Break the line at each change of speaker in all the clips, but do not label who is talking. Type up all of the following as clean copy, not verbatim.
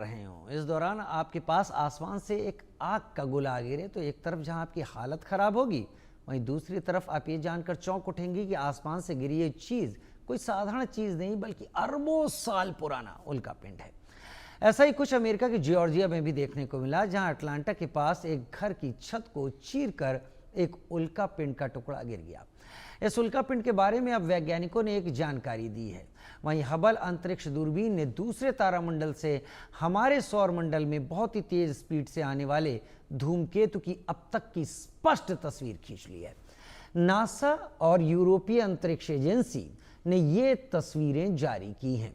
रहे हों, इस दौरान आपके पास आसमान से एक आग का गोला गिरे तो एक तरफ जहां आपकी हालत खराब होगी, वहीं दूसरी तरफ आप ये जानकर चौंक उठेंगी कि आसमान से गिरी ये चीज कोई साधारण चीज नहीं बल्कि अरबों साल पुराना उल्का पिंड है। ऐसा ही कुछ अमेरिका के जॉर्जिया में भी देखने को मिला, जहां अटलांटा के पास एक घर की छत को चीरकर एक उल्का पिंड का टुकड़ा गिर गया। इस उल्का पिंड के बारे में अब वैज्ञानिकों ने एक जानकारी दी है। वहीं हबल अंतरिक्ष दूरबीन ने दूसरे तारामंडल से हमारे सौर मंडल में बहुत ही तेज स्पीड से आने वाले धूमकेतु की अब तक की स्पष्ट तस्वीर खींच ली है। नासा और यूरोपीय अंतरिक्ष एजेंसी ने ये तस्वीरें जारी की हैं।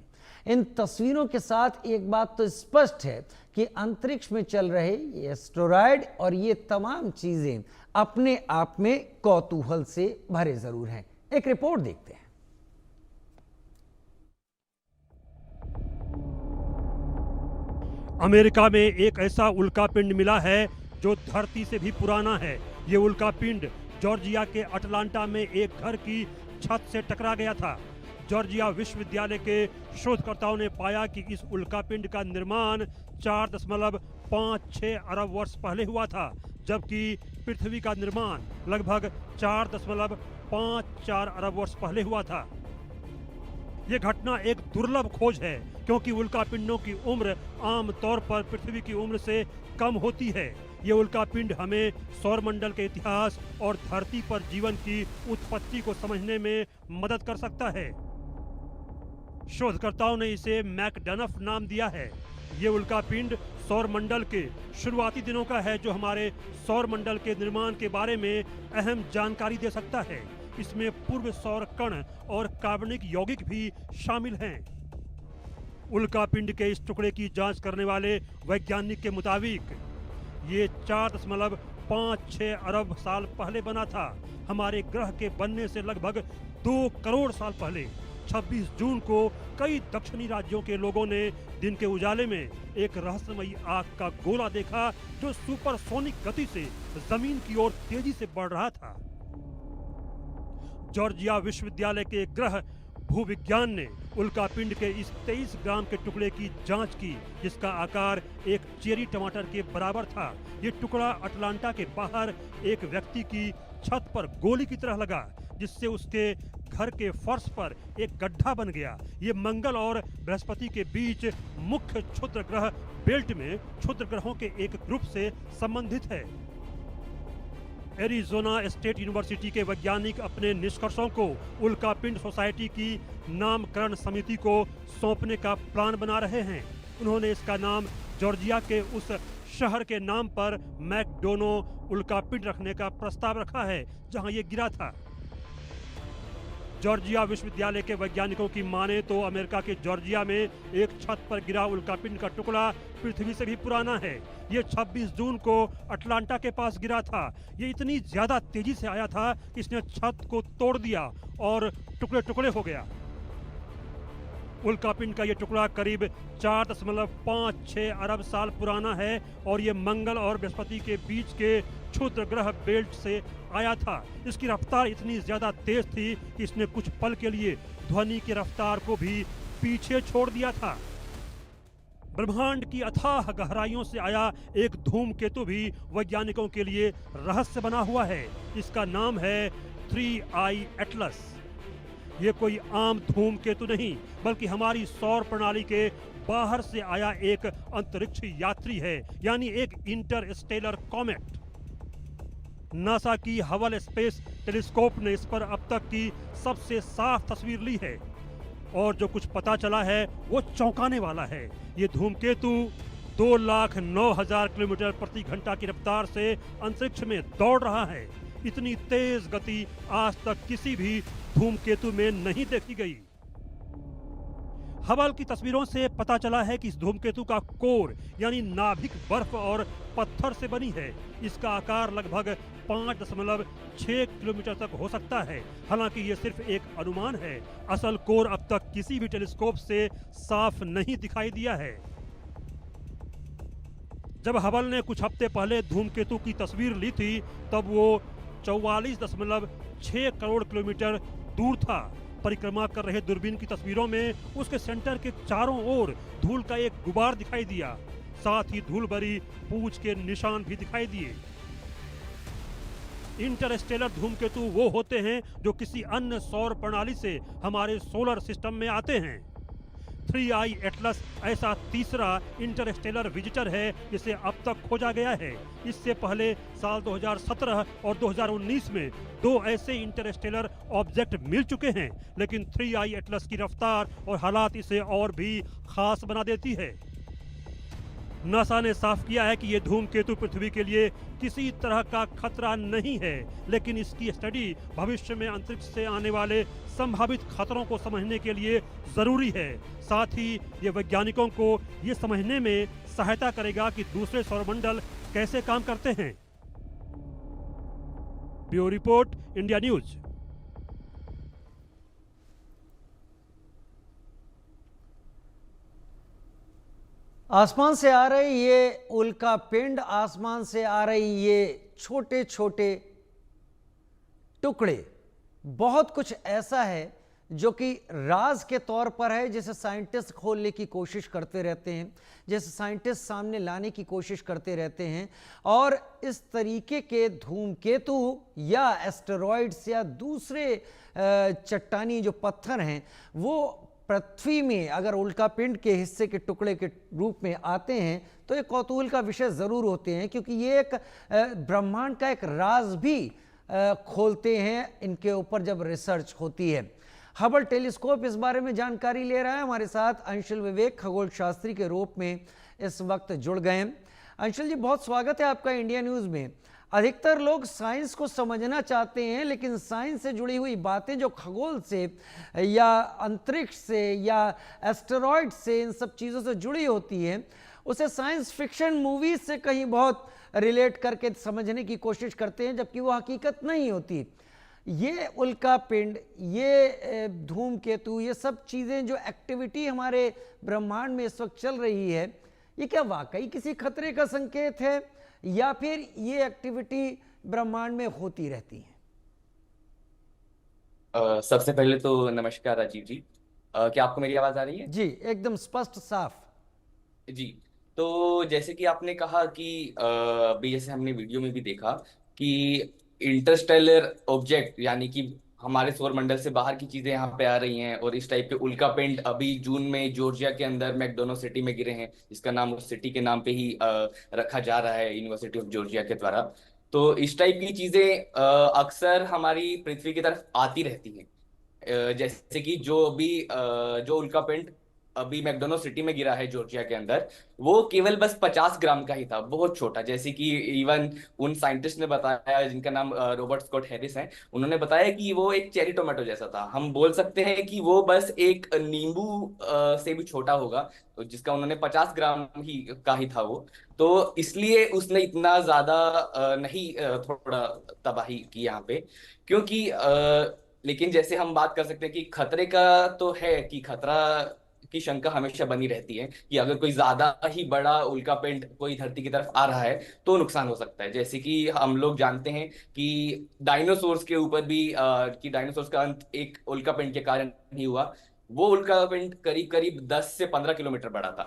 इन तस्वीरों के साथ एक बात तो स्पष्ट है कि अंतरिक्ष में चल रहे ये एस्टेरॉयड और ये तमाम चीजें अपने आप में कौतूहल से भरे जरूर हैं। एक रिपोर्ट देखते हैं।
अमेरिका में एक ऐसा उल्कापिंड मिला है जो धरती से भी पुराना है। ये उल्कापिंड जॉर्जिया के अटलांटा में एक घर की छत से टकरा गया था। जॉर्जिया विश्वविद्यालय के शोधकर्ताओं ने पाया कि इस उल्कापिंड का निर्माण 4.56 अरब वर्ष पहले हुआ था, जबकि पृथ्वी का निर्माण लगभग 4.54 अरब वर्ष पहले हुआ था। यह घटना एक दुर्लभ खोज है, क्योंकि उल्कापिंडों की उम्र आमतौर पर पृथ्वी की उम्र से कम होती है। ये उल्कापिंड हमें सौरमंडल के इतिहास और धरती पर जीवन की उत्पत्ति को समझने में मदद कर सकता है। शोधकर्ताओं ने इसे मैकडनफ नाम दिया है। ये उल्कापिंड सौरमंडल के शुरुआती दिनों का है, जो हमारे सौरमंडल के निर्माण के बारे में अहम जानकारी दे सकता है। इसमें पूर्व सौर कण और कार्बनिक यौगिक भी शामिल हैं। उल्कापिंड के इस टुकड़े की जांच करने वाले वैज्ञानिक के मुताबिक ये 4.56 अरब साल पहले बना था। हमारे ग्रह के बनने से लगभग 2 करोड़ साल पहले 26 जून को कई दक्षिणी राज्यों के लोगों ने दिन के उजाले में एक रहस्यमयी आग का गोला देखा, जो सुपरसोनिक गति से जमीन की ओर तेजी से बढ़ रहा था। जॉर्जिया विश्वविद्यालय के ग्रह भूविज्ञान ने उल्कापिंड के इस 23 ग्राम के टुकड़े की जांच की, जिसका आकार एक चेरी टमाटर के बराबर था। ये टुकड़ा अटलांटा के बाहर एक व्यक्ति की छत पर गोली की तरह लगा, जिससे उसके घर के फर्श पर एक गड्ढा बन गया। ये मंगल और बृहस्पति के बीच मुख्य क्षुद्र ग्रह बेल्ट में क्षुद्र ग्रहों के एक ग्रुप से संबंधित है। एरिज़ोना स्टेट यूनिवर्सिटी के वैज्ञानिक अपने निष्कर्षों को उल्कापिंड सोसाइटी की नामकरण समिति को सौंपने का प्लान बना रहे हैं। उन्होंने इसका नाम जॉर्जिया के उस शहर के नाम पर मैकडोनो उल्कापिंड रखने का प्रस्ताव रखा है, जहां ये गिरा था। जॉर्जिया विश्वविद्यालय के वैज्ञानिकों की माने तो अमेरिका के जॉर्जिया में एक छत पर गिरा उल्कापिंड का टुकड़ा पृथ्वी से भी पुराना है। ये 26 जून को अटलांटा के पास गिरा था। ये इतनी ज्यादा तेजी से आया था कि इसने छत को तोड़ दिया और टुकड़े टुकड़े हो गया। उल्कापिंड का ये टुकड़ा करीब 4.56 अरब साल पुराना है और ये मंगल और बृहस्पति के बीच के क्षुद्र ग्रह बेल्ट से आया था। इसकी रफ्तार इतनी ज्यादा तेज थी कि इसने कुछ पल के लिए ध्वनि की रफ्तार को भी पीछे छोड़ दिया था। ब्रह्मांड की अथाह गहराइयों से आया एक धूमकेतु भी वैज्ञानिकों के लिए रहस्य बना हुआ है। इसका नाम है 3I एटलस। ये कोई आम धूमकेतु नहीं, बल्कि हमारी सौर प्रणाली के बाहर से आया एक अंतरिक्ष यात्री है, यानी एक इंटरस्टेलर कॉमेट। नासा की हबल स्पेस टेलीस्कोप ने इस पर अब तक की सबसे साफ तस्वीर ली है, और जो कुछ पता चला है वो चौंकाने वाला है। ये धूमकेतु 2,09,000 किलोमीटर प्रति घंटा की रफ्तार से अंतरिक्ष में दौड़ रहा है। इतनी तेज गति आज तक किसी भी धूमकेतु में नहीं देखी गई। हबल की तस्वीरों से पता चला है कि इस धूमकेतु का कोर यानी नाभिक बर्फ और पत्थर से बनी है। इसका आकार लगभग 5.6 किलोमीटर तक हो सकता है। हालांकि ये सिर्फ एक अनुमान है। असल कोर अब तक किसी भी टेलीस्कोप से साफ नहीं दिखाई दिया है। जब हबल ने कुछ हफ्ते पहले धूमकेतु की तस्वीर ली थी, तब वो 44.6 करोड़ किलोमीटर दूर था। परिक्रमा कर रहे दूरबीन की तस्वीरों में उसके सेंटर के चारों ओर धूल का एक गुबार दिखाई दिया, साथ ही धूल भरी पूंछ के निशान भी दिखाई दिए। इंटरस्टेलर धूमकेतु वो होते हैं जो किसी अन्य सौर प्रणाली से हमारे सोलर सिस्टम में आते हैं। 3I एटलस ऐसा तीसरा इंटरस्टेलर विजिटर है जिसे अब तक खोजा गया है। इससे पहले साल 2017 और 2019 में 2 ऐसे इंटरस्टेलर ऑब्जेक्ट मिल चुके हैं, लेकिन 3I एटलस की रफ्तार और हालात इसे और भी खास बना देती है। नासा ने साफ किया है कि ये धूमकेतु पृथ्वी के लिए किसी तरह का खतरा नहीं है, लेकिन इसकी स्टडी भविष्य में अंतरिक्ष से आने वाले संभावित खतरों को समझने के लिए जरूरी है। साथ ही ये वैज्ञानिकों को ये समझने में सहायता करेगा कि दूसरे सौरमंडल कैसे काम करते हैं। Bureau report, India news.
आसमान से आ रही ये उल्का पिंड, आसमान से आ रही ये छोटे छोटे टुकड़े, बहुत कुछ ऐसा है जो कि राज के तौर पर है, जिसे साइंटिस्ट खोलने की कोशिश करते रहते हैं, जैसे साइंटिस्ट सामने लाने की कोशिश करते रहते हैं। और इस तरीके के धूमकेतु या एस्टेरॉइड्स या दूसरे चट्टानी जो पत्थर हैं वो पृथ्वी में अगर उल्कापिंड के हिस्से के टुकड़े के रूप में आते हैं तो एक कौतूहल का विषय ज़रूर होते हैं, क्योंकि ये एक ब्रह्मांड का एक राज भी खोलते हैं इनके ऊपर जब रिसर्च होती है। हबल टेलीस्कोप इस बारे में जानकारी ले रहा है। हमारे साथ अंशुल विवेक खगोल शास्त्री के रूप में इस वक्त जुड़ गए हैं। अंशुल जी, बहुत स्वागत है आपका इंडिया न्यूज़ में। अधिकतर लोग साइंस को समझना चाहते हैं, लेकिन साइंस से जुड़ी हुई बातें जो खगोल से या अंतरिक्ष से या एस्टेरॉइड से, इन सब चीज़ों से जुड़ी होती है, उसे साइंस फिक्शन मूवीज से कहीं बहुत रिलेट करके समझने की कोशिश करते हैं, जबकि वो हकीकत नहीं होती। ये उल्कापिंड, ये धूमकेतु, ये सब चीज़ें जो एक्टिविटी हमारे ब्रह्मांड में इस वक्त चल रही है, ये क्या वाकई किसी खतरे का संकेत है या फिर ये एक्टिविटी ब्रह्मांड में होती रहती है?
सबसे पहले तो नमस्कार राजीव जी। क्या आपको मेरी आवाज आ रही है?
जी, एकदम स्पष्ट साफ।
जी, तो जैसे कि आपने कहा कि अभी जैसे हमने वीडियो में भी देखा कि इंटरस्टेलर ऑब्जेक्ट यानी कि हमारे सौर मंडल से बाहर की चीजें यहाँ पे आ रही हैं, और इस टाइप के उल्कापिंड अभी जून में जॉर्जिया के अंदर मैकडोनो सिटी में गिरे हैं, जिसका नाम उस सिटी के नाम पे ही रखा जा रहा है यूनिवर्सिटी ऑफ जॉर्जिया के द्वारा। तो इस टाइप की चीजें अक्सर हमारी पृथ्वी की तरफ आती रहती हैं। जैसे कि जो अभी जो उल्कापिंड अभी मैकडोनो सिटी में गिरा है जॉर्जिया के अंदर, वो केवल बस 50 ग्राम का ही था, बहुत छोटा। जैसे कि इवन उन साइंटिस्ट ने बताया, जिनका नाम रॉबर्ट स्कॉट हैरिस है, उन्होंने बताया कि वो एक चेरी टोमेटो जैसा था। हम बोल सकते हैं कि वो बस एक नींबू से भी छोटा होगा, तो जिसका उन्होंने 50 ग्राम ही का ही था वो। तो इसलिए उसने इतना ज्यादा नहीं थोड़ा तबाही की यहाँ पे, क्योंकि लेकिन जैसे हम बात कर सकते हैं कि खतरे का तो है कि खतरा की शंका हमेशा बनी रहती है कि अगर कोई ज्यादा ही बड़ा उल्कापिंड कोई धरती की तरफ आ रहा है तो नुकसान हो सकता है। जैसे कि हम लोग जानते हैं कि डायनासोर्स के ऊपर भी कि डायनासोर्स का अंत एक उल्कापिंड के कारण ही हुआ। वो उल्कापिंड करीब करीब 10 से 15 किलोमीटर बड़ा था।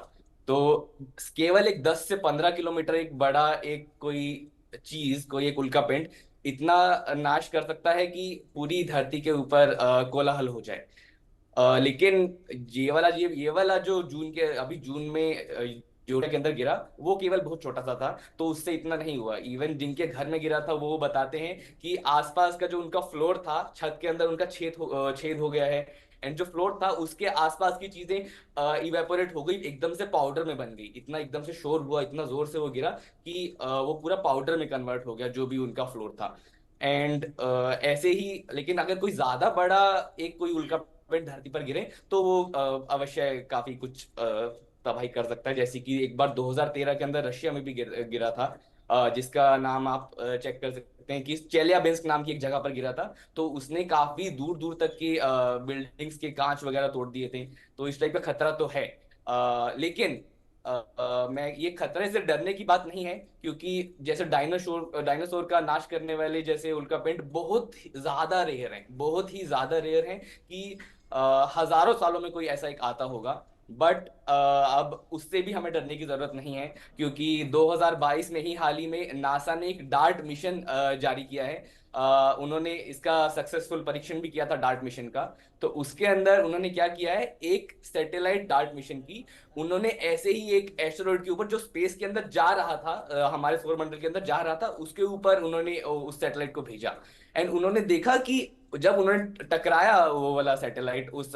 तो केवल एक 10 से 15 किलोमीटर एक बड़ा एक कोई चीज, कोई एक उल्कापिंड इतना नाश कर सकता है कि पूरी धरती के ऊपर कोलाहल हो जाए। लेकिन ये वाला जो जून के अभी जून में जोड़े के अंदर गिरा, वो केवल बहुत छोटा सा था, तो उससे इतना नहीं हुआ। इवन जिनके घर में गिरा था वो बताते हैं कि आसपास का जो उनका फ्लोर था, छत के अंदर उनका छेद हो गया है, एंड जो फ्लोर था उसके आसपास की चीजें इवेपोरेट हो गई, एकदम से पाउडर में बन गई। इतना एकदम से शोर हुआ, इतना जोर से वो गिरा कि वो पूरा पाउडर में कन्वर्ट हो गया जो भी उनका फ्लोर था। एंड ऐसे ही, लेकिन अगर कोई ज्यादा बड़ा एक कोई उल्का धरती पर गिरे तो वो अवश्य काफी कुछ तबाही कर सकता है। जैसे कि एक बार 2013 के अंदर रशिया में भी गिरा था, जिसका नाम आप चेक कर सकते हैं कि चेल्याबिंस्क नाम की एक जगह पर गिरा था। तो उसने काफी दूर दूर तक की बिल्डिंग्स के कांच वगैरह तोड़ दिए थे। तो इस टाइप का खतरा तो है, लेकिन मैं ये खतरे से डरने की बात नहीं है, क्योंकि जैसे डायनासोर डायनासोर का नाश करने वाले जैसे उल्कापिंड बहुत ही ज्यादा रेयर हैं, बहुत ही ज्यादा रेयर हैं कि हजारों सालों में कोई ऐसा एक आता होगा। बट अब उससे भी हमें डरने की जरूरत नहीं है, क्योंकि 2022 में ही हाल ही में नासा ने एक डार्ट मिशन जारी किया है। उन्होंने इसका सक्सेसफुल परीक्षण भी किया था डार्ट मिशन का। तो उसके अंदर उन्होंने क्या किया है, एक सैटेलाइट डार्ट मिशन की उन्होंने ऐसे ही एक एस्टेरॉइड के ऊपर जो स्पेस के अंदर जा रहा था, हमारे सौरमंडल के अंदर जा रहा था, उसके ऊपर उन्होंने उस सैटेलाइट को भेजा। एंड उन्होंने देखा कि जब उन्होंने टकराया वो वाला सैटेलाइट उस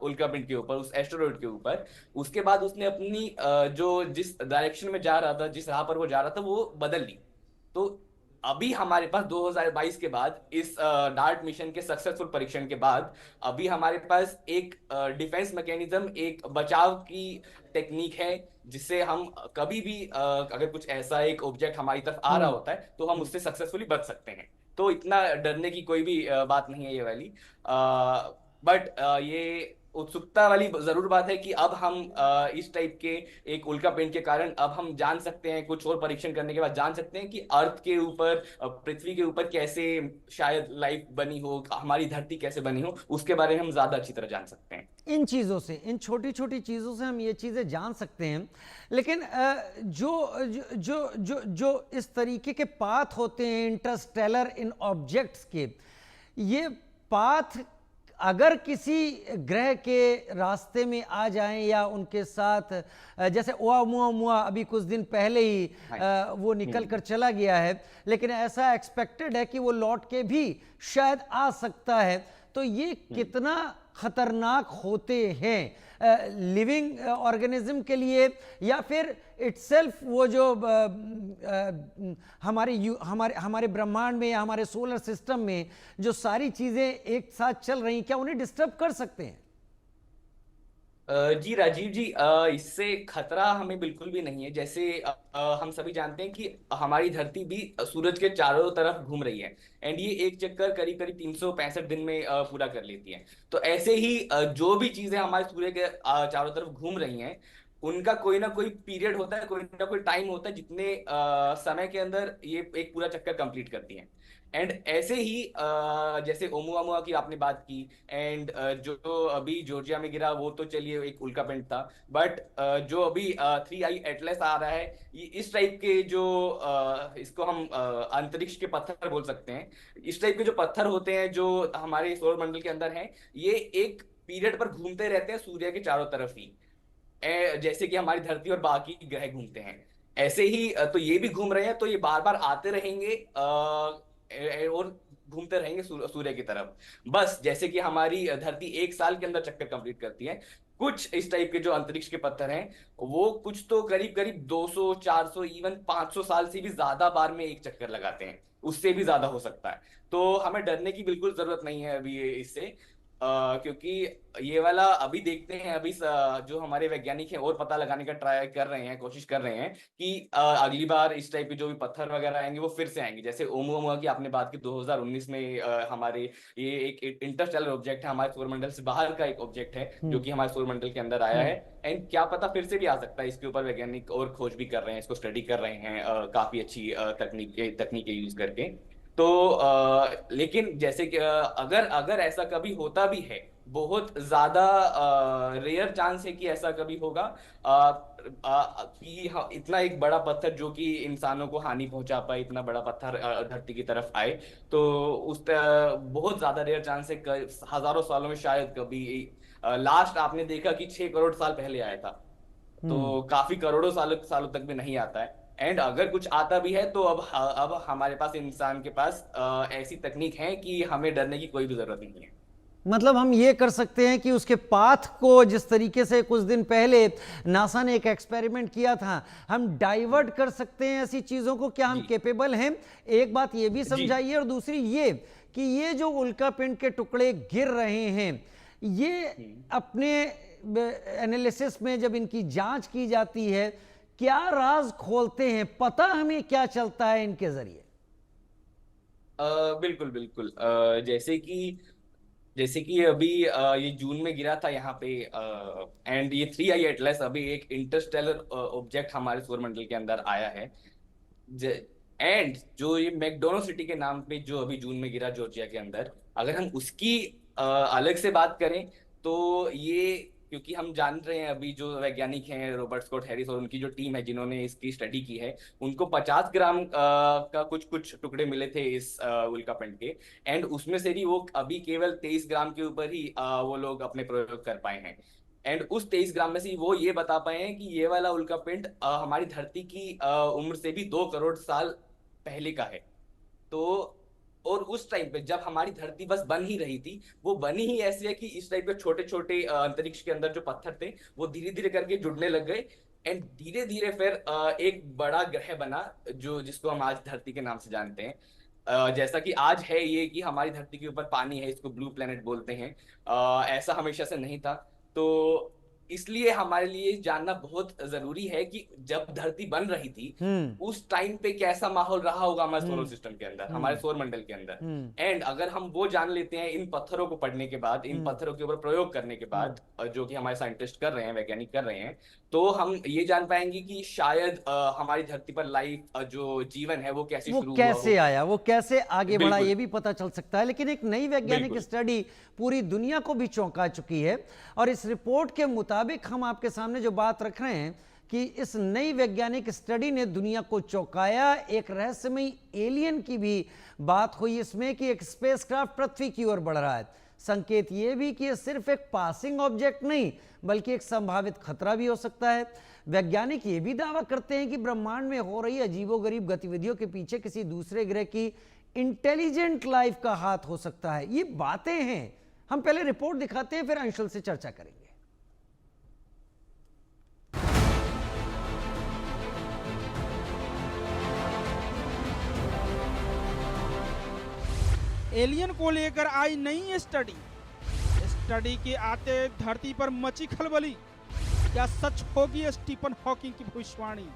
उल्कापिंड के ऊपर, उस एस्टेरॉइड के ऊपर, उसके बाद उसने अपनी जो जिस डायरेक्शन में जा रहा था, जिस राह पर वो जा रहा था, वो बदल ली। तो अभी हमारे पास 2022 के बाद इस डार्ट मिशन के सक्सेसफुल परीक्षण के बाद अभी हमारे पास एक डिफेंस मैकेनिज्म, एक बचाव की टेक्निक है, जिससे हम कभी भी अगर कुछ ऐसा एक ऑब्जेक्ट हमारी तरफ आ रहा होता है तो हम उससे सक्सेसफुली बच सकते हैं। तो इतना डरने की कोई भी बात नहीं है ये वाली। बट ये उत्सुकता वाली जरूर बात है कि अब हम इस टाइप के एक उल्कापिंड के कारण अब हम जान सकते हैं, कुछ और परीक्षण करने के बाद जान सकते हैं कि अर्थ के ऊपर, पृथ्वी के ऊपर कैसे शायद लाइफ बनी हो, हमारी धरती कैसे बनी हो, उसके बारे में हम ज्यादा अच्छी तरह जान सकते हैं।
इन चीज़ों से, इन छोटी छोटी चीज़ों से हम ये चीज़ें जान सकते हैं। लेकिन जो जो जो जो जो इस तरीके के पाथ होते हैं इंटरस्टेलर इन ऑब्जेक्ट्स के, ये पाथ अगर किसी ग्रह के रास्ते में आ जाएं या उनके साथ जैसे ओumuamua अभी कुछ दिन पहले ही वो निकल कर चला गया है, लेकिन ऐसा एक्सपेक्टेड है कि वो लौट के भी शायद आ सकता है। तो ये कितना खतरनाक होते हैं लिविंग ऑर्गेनिज्म के लिए, या फिर इटसेल्फ वो जो हमारे ब्रह्मांड में या हमारे सोलर सिस्टम में जो सारी चीजें एक साथ चल रही, क्या उन्हें डिस्टर्ब कर सकते हैं?
जी राजीव जी, इससे खतरा हमें बिल्कुल भी नहीं है। जैसे हम सभी जानते हैं कि हमारी धरती भी सूरज के चारों तरफ घूम रही है, एंड ये एक चक्कर करीब करीब 365 दिन में पूरा कर लेती है। तो ऐसे ही जो भी चीजें हमारे सूर्य के चारों तरफ घूम रही हैं, उनका कोई ना कोई पीरियड होता है, कोई ना कोई टाइम होता है जितने समय के अंदर ये एक पूरा चक्कर कंप्लीट करती हैं। एंड ऐसे ही जैसे ओमुआमुआ की आपने बात की, एंड जो अभी जॉर्जिया में गिरा वो तो चलिए एक उल्कापिंड था, बट जो अभी 3I एटलस आ रहा है, ये इस टाइप के जो इसको हम अंतरिक्ष के पत्थर बोल सकते हैं, इस टाइप के जो पत्थर होते हैं जो हमारे सौर मंडल के अंदर हैं, ये एक पीरियड पर घूमते रहते हैं सूर्य के चारों तरफ ही, जैसे कि हमारी धरती और बाकी ग्रह घूमते हैं। ऐसे ही तो ये भी घूम रहे हैं, तो ये बार बार आते रहेंगे और घूमते रहेंगे सूर्य की तरफ। बस जैसे कि हमारी धरती एक साल के अंदर चक्कर कंप्लीट करती है, कुछ इस टाइप के जो अंतरिक्ष के पत्थर हैं, वो कुछ तो करीब करीब 200, 400, इवन 500 साल से भी ज्यादा बार में एक चक्कर लगाते हैं, उससे भी ज्यादा हो सकता है। तो हमें डरने की बिल्कुल जरूरत नहीं है अभी इससे, क्योंकि ये वाला अभी देखते हैं, अभी जो हमारे वैज्ञानिक हैं और पता लगाने का ट्राई कर रहे हैं, कोशिश कर रहे हैं कि अगली बार इस टाइप के जो भी पत्थर वगैरह आएंगे वो फिर से आएंगे। जैसे ओमुआमुआ की आपने बात की, 2019 में हमारे ये एक इंटरस्टेलर ऑब्जेक्ट है, हमारे सौरमंडल से बाहर का एक ऑब्जेक्ट है जो कि हमारे सौरमंडल के अंदर आया है, एंड क्या पता फिर से भी आ सकता है। इसके ऊपर वैज्ञानिक और खोज भी कर रहे हैं, इसको स्टडी कर रहे हैं काफी अच्छी तकनीक यूज करके। तो लेकिन जैसे कि अगर अगर ऐसा कभी होता भी है, बहुत ज्यादा रेयर चांस है कि ऐसा कभी होगा, कि इतना एक बड़ा पत्थर जो कि इंसानों को हानि पहुंचा पाए, इतना बड़ा पत्थर धरती की तरफ आए, तो बहुत ज्यादा रेयर चांस है। हजारों सालों में शायद कभी, लास्ट आपने देखा कि 6 करोड़ साल पहले आया था, तो काफी करोड़ों सालों तक भी नहीं आता है। एंड अगर कुछ आता भी है तो अब हमारे पास, इंसान के पास ऐसी तकनीक है कि हमें डरने की कोई भी जरूरत नहीं है।
मतलब हम ये कर सकते हैं कि उसके पाथ को, जिस तरीके से कुछ दिन पहले नासा ने एक एक्सपेरिमेंट किया था, हम डाइवर्ट कर सकते हैं ऐसी चीज़ों को। क्या हम कैपेबल हैं? एक बात ये भी समझाइए, और दूसरी ये कि ये जो उल्कापिंड के टुकड़े गिर रहे हैं, ये अपने एनालिसिस में जब इनकी जांच की जाती है, क्या राज खोलते हैं? पता हमें क्या चलता है इनके जरिए?
बिल्कुल बिल्कुल, जैसे कि जैसे कि अभी ये जून में गिरा था यहाँ पे, एंड ये 3I एटलस अभी एक इंटरस्टेलर ऑब्जेक्ट हमारे सौरमंडल के अंदर आया है। एंड जो ये मैकडोनो सिटी के नाम पे जो अभी जून में गिरा जॉर्जिया के अंदर, अगर हम उसकी अलग से बात करें तो ये, क्योंकि हम जान रहे हैं अभी जो वैज्ञानिक हैं रॉबर्ट स्कॉट हैरिस और उनकी जो टीम है जिन्होंने इसकी स्टडी की है, उनको 50 ग्राम का कुछ कुछ टुकड़े मिले थे इस उल्कापिंड के। एंड उसमें से भी वो अभी केवल 23 ग्राम के ऊपर ही वो लोग अपने प्रयोग कर पाए हैं। एंड उस 23 ग्राम में से वो ये बता पाए हैं कि ये वाला उल्कापिंड हमारी धरती की उम्र से भी 2 करोड़ साल पहले का है। तो और उस टाइम पे जब हमारी धरती बस बन ही रही थी, वो बनी ही ऐसे है कि इस टाइप के छोटे छोटे अंतरिक्ष के अंदर जो पत्थर थे वो धीरे धीरे करके जुड़ने लग गए। एंड धीरे धीरे फिर एक बड़ा ग्रह बना जो जिसको हम आज धरती के नाम से जानते हैं। जैसा कि आज है ये कि हमारी धरती के ऊपर पानी है, इसको ब्लू प्लेनेट बोलते हैं। ऐसा हमेशा से नहीं था। तो इसलिए हमारे लिए जानना बहुत जरूरी है कि जब धरती बन रही थी उस टाइम पे कैसा माहौल रहा होगा हमारे सोलर सिस्टम के अंदर, हमारे सौर मंडल के अंदर। एंड अगर हम वो जान लेते हैं इन पत्थरों को पढ़ने के बाद, इन पत्थरों के ऊपर प्रयोग करने के बाद, जो कि हमारे साइंटिस्ट कर रहे हैं, वैज्ञानिक कर रहे हैं, तो हम ये जान पाएंगे कि शायद हमारी धरती पर लाइफ जो जीवन है वो कैसे शुरू हुआ
कैसे
हो।
आया, वो कैसे आगे बढ़ा,
बिल्कुल।
ये भी पता चल सकता है। लेकिन एक नई वैज्ञानिक
बिल्कुल।
स्टडी पूरी दुनिया को भी चौंका चुकी है, और इस रिपोर्ट के मुताबिक हम आपके सामने जो बात रख रहे हैं कि इस नई वैज्ञानिक स्टडी ने दुनिया को चौंकाया। एक रहस्यमयी एलियन की भी बात हुई इसमें कि एक स्पेसक्राफ्ट पृथ्वी की ओर बढ़ रहा है। संकेत ये भी कि ये सिर्फ एक पासिंग ऑब्जेक्ट नहीं बल्कि एक संभावित खतरा भी हो सकता है। वैज्ञानिक ये भी दावा करते हैं कि ब्रह्मांड में हो रही अजीबोगरीब गतिविधियों के पीछे किसी दूसरे ग्रह की इंटेलिजेंट लाइफ का हाथ हो सकता है। ये बातें हैं। हम पहले रिपोर्ट दिखाते हैं, फिर अंशुल से चर्चा करेंगे।
एलियन को लेकर आई नई स्टडी के आते धरती पर मची खलबली। क्या सच होगी स्टीफन हॉकिंग की भविष्यवाणी?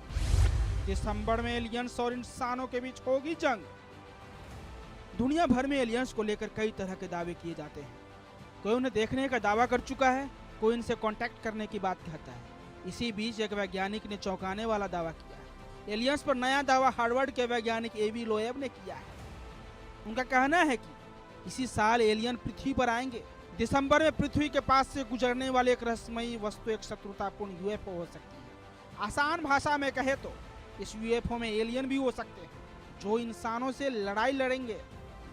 दिसंबर में एलियंस और इंसानों के बीच होगी जंग। दुनिया भर में एलियंस को लेकर कई तरह के दावे किए जाते हैं। कोई उन्हें देखने का दावा कर चुका है, कोई इनसे कांटेक्ट करने की बात कहता है। इसी बीच एक वैज्ञानिक ने चौंकाने वाला दावा किया है। एलियंस पर नया दावा हार्वर्ड के वैज्ञानिक एवी लोएब ने किया है। उनका कहना है कि इसी साल एलियन पृथ्वी पर आएंगे। दिसंबर में पृथ्वी के पास से गुजरने वाले एक रहस्यमयी वस्तु एक शत्रुतापूर्ण यूएफओ हो सकती है। आसान भाषा में कहे तो इस यूएफओ में एलियन भी हो सकते हैं जो इंसानों से लड़ाई लड़ेंगे।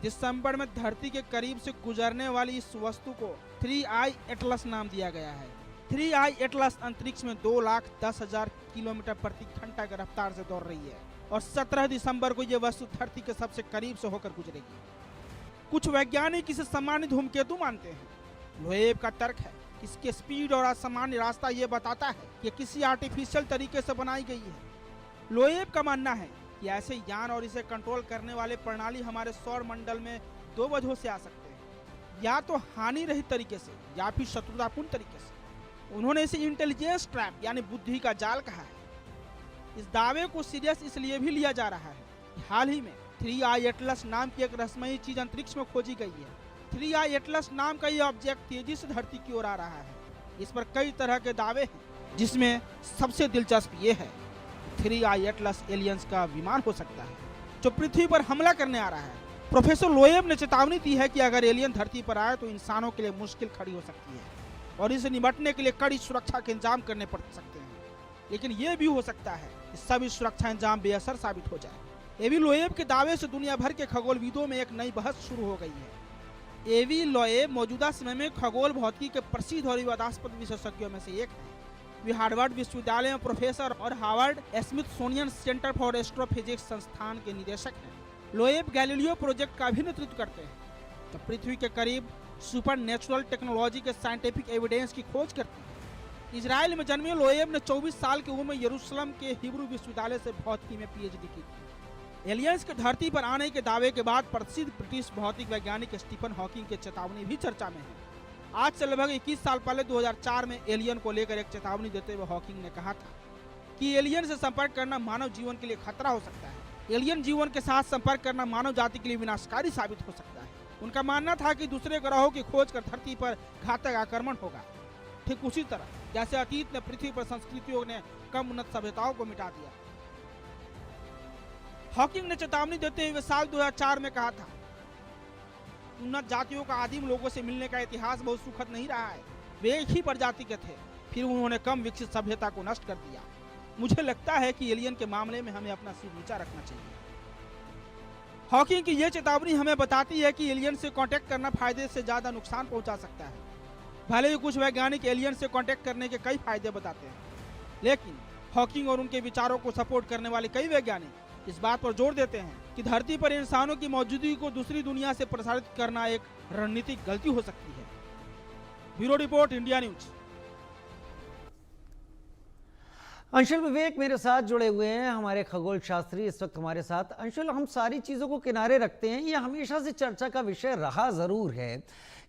दिसंबर में धरती के करीब से गुजरने वाली इस वस्तु को 3I एटलस नाम दिया गया है। 3I एटलस अंतरिक्ष में 2,10,000 किलोमीटर प्रति घंटा की रफ्तार से दौड़ रही है और 17 दिसंबर को यह वस्तु धरती के सबसे करीब से होकर गुजरेगी। कुछ वैज्ञानिक इसे सामान्य धूमकेतु मानते हैं। लोएब का तर्क है कि इसके स्पीड और असामान्य रास्ता ये बताता है कि किसी आर्टिफिशियल तरीके से बनाई गई है। लोएब का मानना है कि ऐसे यान और इसे कंट्रोल करने वाले प्रणाली हमारे सौर मंडल में 2 वजहों से आ सकते हैं, या तो हानि रहित तरीके से या फिर शत्रुतापूर्ण तरीके से। उन्होंने इसे इंटेलिजेंस ट्रैप यानी बुद्धि का जाल कहा है। इस दावे को सीरियस इसलिए भी लिया जा रहा है कि हाल ही में 3I एटलस नाम की एक रहस्यमयी चीज अंतरिक्ष में खोजी गई है। 3I एटलस नाम का यह ऑब्जेक्ट तेजी से धरती की ओर आ रहा है। इस पर कई तरह के दावे हैं, जिसमें सबसे दिलचस्प ये है 3I एटलस एलियंस का विमान हो सकता है जो पृथ्वी पर हमला करने आ रहा है। प्रोफेसर लोएब ने चेतावनी दी है कि अगर एलियन धरती पर आए तो इंसानों के लिए मुश्किल खड़ी हो सकती है और इसे निपटने के लिए कड़ी सुरक्षा के इंतजाम करने पड़ सकते हैं। लेकिन यह भी हो सकता है कि सभी सुरक्षा इंतजाम बेअसर साबित हो जाए। एवी लोएब के दावे से दुनिया भर के खगोलविदों में एक नई बहस शुरू हो गई है। एवी लोएब मौजूदा समय में खगोल भौतिकी के प्रसिद्ध और विवादास्पद विशेषज्ञों में से एक है। वे हार्वर्ड विश्वविद्यालय में प्रोफेसर और Harvard Smithsonian centre for astrophysics संस्थान के निदेशक हैं। लोएब गैलीलियो प्रोजेक्ट का भी नेतृत्व करते हैं जो पृथ्वी के करीब सुपर नेचुरल टेक्नोलॉजी के साइंटिफिक एविडेंस की खोज करती है। इजराइल में जन्मे लोएब ने 24 साल की उम्र में यरूशलेम के हिब्रू विश्वविद्यालय से भौतिकी में PhD की थी। एलियंस के धरती पर आने के दावे के बाद प्रसिद्ध ब्रिटिश भौतिक वैज्ञानिक स्टीफन हॉकिंग की चेतावनी भी चर्चा में है। आज से लगभग 21 साल पहले 2004 में एलियन को लेकर एक चेतावनी देते हुए हॉकिंग ने कहा था कि एलियन से संपर्क करना मानव जीवन के लिए खतरा हो सकता है। एलियन जीवन के साथ संपर्क करना मानव जाति के लिए विनाशकारी साबित हो सकता है। उनका मानना था कि दूसरे ग्रहों की खोज कर धरती पर घातक आक्रमण होगा, ठीक उसी तरह जैसे अतीत में पृथ्वी पर संस्कृतियों ने कम उन्नत सभ्यताओं को मिटा दिया। हॉकिंग ने चेतावनी देते हुए साल 2004 में कहा था, उन्नत जातियों का आदिम लोगों से मिलने का इतिहास बहुत सुखद नहीं रहा है। वे एक ही प्रजाति के थे, फिर उन्होंने कम विकसित सभ्यता को नष्ट कर दिया। मुझे लगता है कि एलियन के मामले में हमें अपना सिर ऊंचा रखना चाहिए। हॉकिंग की यह चेतावनी हमें बताती है कि एलियन से कांटेक्ट करना फायदे से ज्यादा नुकसान पहुंचा सकता है। भले ही कुछ वैज्ञानिक एलियन से कांटेक्ट करने के कई फायदे बताते हैं, लेकिन हॉकिंग और उनके विचारों को सपोर्ट करने वाले कई वैज्ञानिक इस बात पर जोर देते हैं कि धरती पर इंसानों की मौजूदगी को दूसरी दुनिया से प्रसारित करना एक रणनीतिक गलती हो सकती है। Bureau report, India news.
Anshul Vivek मेरे साथ जुड़े हुए हैं, हमारे खगोल शास्त्री इस वक्त हमारे साथ। अंशुल, हम सारी चीज़ों को किनारे रखते हैं, ये हमेशा से चर्चा का विषय रहा ज़रूर है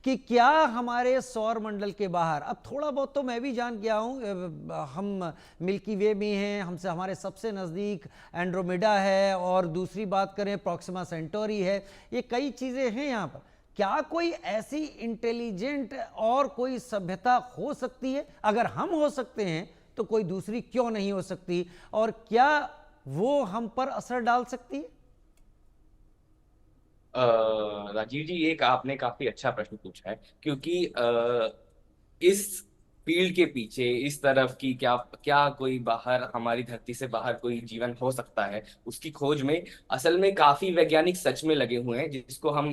कि क्या हमारे सौर मंडल के बाहर, अब थोड़ा बहुत तो मैं भी जान गया हूँ, हम मिल्की वे में हैं, हमसे हमारे सबसे नज़दीक एंड्रोमेडा है, और दूसरी बात करें प्रॉक्सिमा सेंटोरी है, ये कई चीज़ें हैं यहाँ पर। क्या कोई ऐसी इंटेलिजेंट और कोई सभ्यता हो सकती है? अगर हम हो सकते हैं तो कोई दूसरी क्यों नहीं हो सकती, और क्या वो हम पर असर डाल सकती है?
राजीव जी, एक आपने काफी अच्छा प्रश्न पूछा है, क्योंकि इस फील्ड के पीछे इस तरफ की क्या क्या कोई बाहर, हमारी धरती से बाहर कोई जीवन हो सकता है, उसकी खोज में असल में काफी वैज्ञानिक सच में लगे हुए हैं, जिसको हम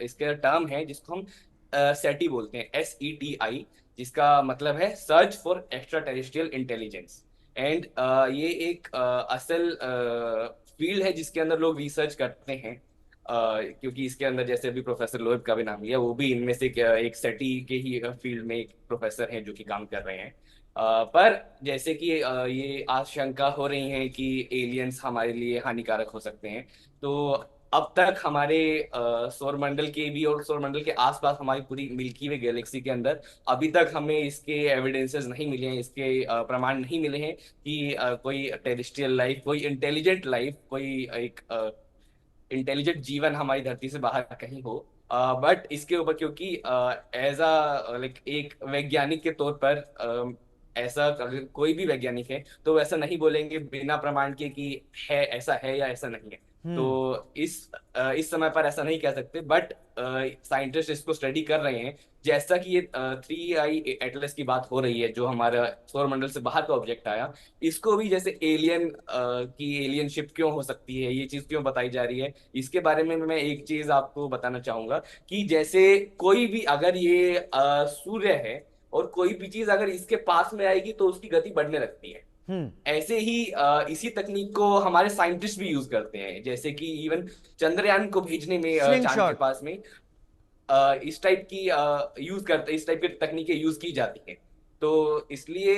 इसका टर्म है जिसको हम सेटी बोलते हैं, SETI, जिसका मतलब है search for extra terrestrial intelligence. And ये एक असल फील्ड है जिसके अंदर लोग रिसर्च करते हैं, क्योंकि इसके अंदर जैसे अभी प्रोफेसर लोहेब का भी नाम लिया, वो भी इनमें से एक सेटी के ही फील्ड में एक प्रोफेसर हैं जो कि काम कर रहे हैं। पर जैसे कि ये आशंका हो रही है कि एलियंस हमारे लिए हानिकारक हो सकते हैं, तो अब तक हमारे सौर मंडल के भी और सौर मंडल के आसपास हमारी पूरी मिल्की वे गैलेक्सी के अंदर अभी तक हमें इसके एविडेंसेस नहीं मिले हैं, इसके प्रमाण नहीं मिले हैं कि कोई टेरेस्ट्रियल लाइफ, कोई इंटेलिजेंट लाइफ, कोई एक इंटेलिजेंट जीवन हमारी धरती से बाहर कहीं हो। बट इसके ऊपर क्योंकि एज अ लाइक एक वैज्ञानिक के तौर पर ऐसा अगर कोई भी वैज्ञानिक है तो वैसा नहीं बोलेंगे बिना प्रमाण के कि है ऐसा है या ऐसा नहीं है। तो इस समय पर ऐसा नहीं कह सकते, बट साइंटिस्ट इसको स्टडी कर रहे हैं। जैसा कि ये 3I एटलस की बात हो रही है, जो हमारा सौर मंडल से बाहर का ऑब्जेक्ट आया, इसको भी जैसे एलियन की एलियनशिप क्यों हो सकती है, ये चीज क्यों बताई जा रही है, इसके बारे में मैं एक चीज आपको बताना चाहूंगा कि जैसे कोई भी अगर ये सूर्य है और कोई भी चीज अगर इसके पास में आएगी तो उसकी गति बढ़ने लगती है। ऐसे ही इसी तकनीक को हमारे साइंटिस्ट भी यूज करते हैं, जैसे कि इवन चंद्रयान को भेजने में चांद के पास में इस टाइप की इस टाइप की तकनीकें यूज की जाती हैं। तो इसलिए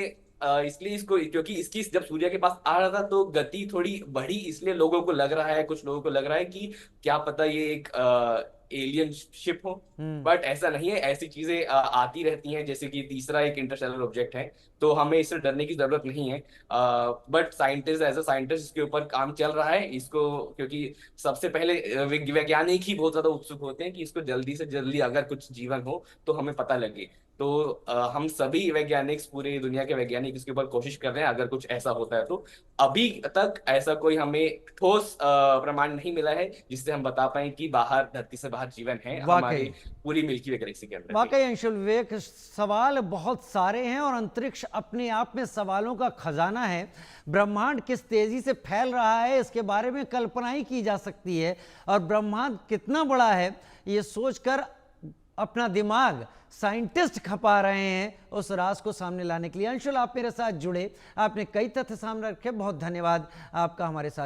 इसको, क्योंकि इसकी जब सूर्य के पास आ रहा था तो गति थोड़ी बढ़ी, इसलिए लोगों को लग रहा है, कुछ लोगों को लग रहा है कि क्या पता ये एक एलियन शिप हो। बट ऐसा नहीं है, ऐसी चीजें आती रहती हैं, जैसे कि तीसरा एक इंटरस्टेलर ऑब्जेक्ट है, तो हमें इससे डरने की जरूरत नहीं है। But scientist as a scientist इसके ऊपर काम चल रहा है इसको, क्योंकि सबसे पहले वैज्ञानिक ही बहुत ज्यादा उत्सुक होते हैं कि इसको जल्दी से जल्दी अगर कुछ जीवन हो तो हमें पता लगे। तो हम सभी वैज्ञानिक, पूरे दुनिया के वैज्ञानिक इसके ऊपर कोशिश कर रहे हैं अगर कुछ ऐसा होता है तो। अभी तक ऐसा कोई हमें ठोस प्रमाण नहीं मिला है जिससे हम बता पाए कि बाहर, धरती से बाहर जीवन है हमारे पूरी मिल्की वे गैलेक्सी के अंदर।
वाकई अंशुल विवेक, सवाल बहुत सारे हैं और अंतरिक्ष अपने आप में सवालों का खजाना है। ब्रह्मांड किस तेजी से फैल रहा है इसके बारे में कल्पना ही की जा सकती है, और ब्रह्मांड कितना बड़ा है ये सोचकर अपना दिमाग साइंटिस्ट खपा रहे हैं उस राज को सामने लाने के लिए। अंशुल, आप मेरे साथ जुड़े, आपने कई तथ्य सामने रखे, बहुत धन्यवाद आपका हमारे साथ